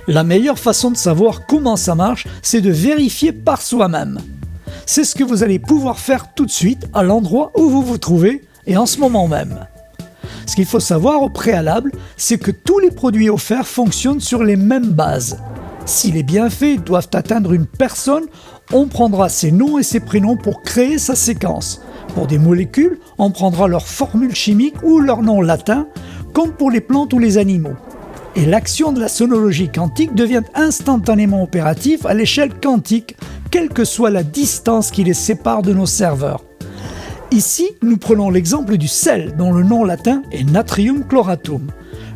La meilleure façon de savoir comment ça marche, c'est de vérifier par soi-même. C'est ce que vous allez pouvoir faire tout de suite à l'endroit où vous vous trouvez et en ce moment même. Ce qu'il faut savoir au préalable, c'est que tous les produits offerts fonctionnent sur les mêmes bases. Si les bienfaits doivent atteindre une personne, on prendra ses noms et ses prénoms pour créer sa séquence. Pour des molécules, on prendra leur formule chimique ou leur nom latin, comme pour les plantes ou les animaux. Et l'action de la sonologie quantique devient instantanément opérative à l'échelle quantique, quelle que soit la distance qui les sépare de nos serveurs. Ici, nous prenons l'exemple du sel, dont le nom latin est Natrium chloratum.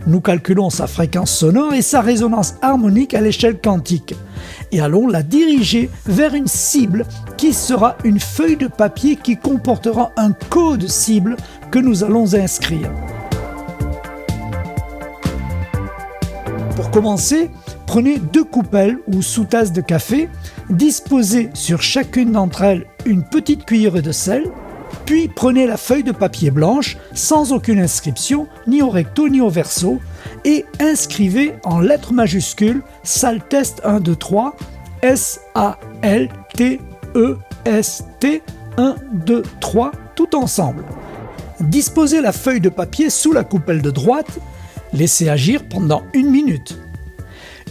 Nous calculons sa fréquence sonore et sa résonance harmonique à l'échelle quantique, et allons la diriger vers une cible qui sera une feuille de papier qui comportera un code cible que nous allons inscrire. Pour commencer, prenez 2 coupelles ou sous-tasses de café, disposez sur chacune d'entre elles une petite cuillerée de sel, puis prenez la feuille de papier blanche sans aucune inscription, ni au recto ni au verso, et inscrivez en lettres majuscules SALTEST 1, 2, 3, S-A-L-T-E-S-T 1, 2, 3, tout ensemble. Disposez la feuille de papier sous la coupelle de droite, laissez agir pendant 1 minute.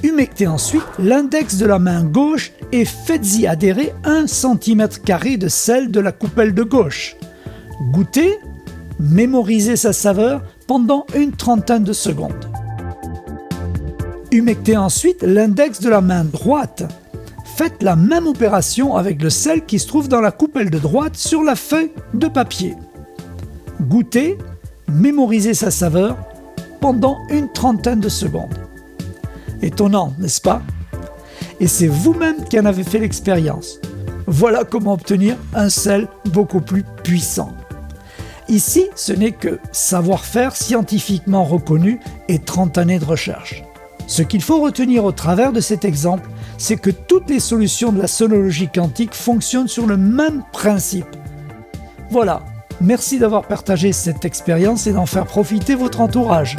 Humectez ensuite l'index de la main gauche et faites-y adhérer 1 cm² de sel de la coupelle de gauche. Goûtez, mémorisez sa saveur pendant une trentaine de secondes. Humectez ensuite l'index de la main droite. Faites la même opération avec le sel qui se trouve dans la coupelle de droite sur la feuille de papier. Goûtez, mémorisez sa saveur pendant une trentaine de secondes. Étonnant, n'est-ce pas? Et c'est vous-même qui en avez fait l'expérience. Voilà comment obtenir un sel beaucoup plus puissant. Ici, ce n'est que savoir-faire scientifiquement reconnu et 30 années de recherche. Ce qu'il faut retenir au travers de cet exemple, c'est que toutes les solutions de la sonologie quantique fonctionnent sur le même principe. Voilà, merci d'avoir partagé cette expérience et d'en faire profiter votre entourage.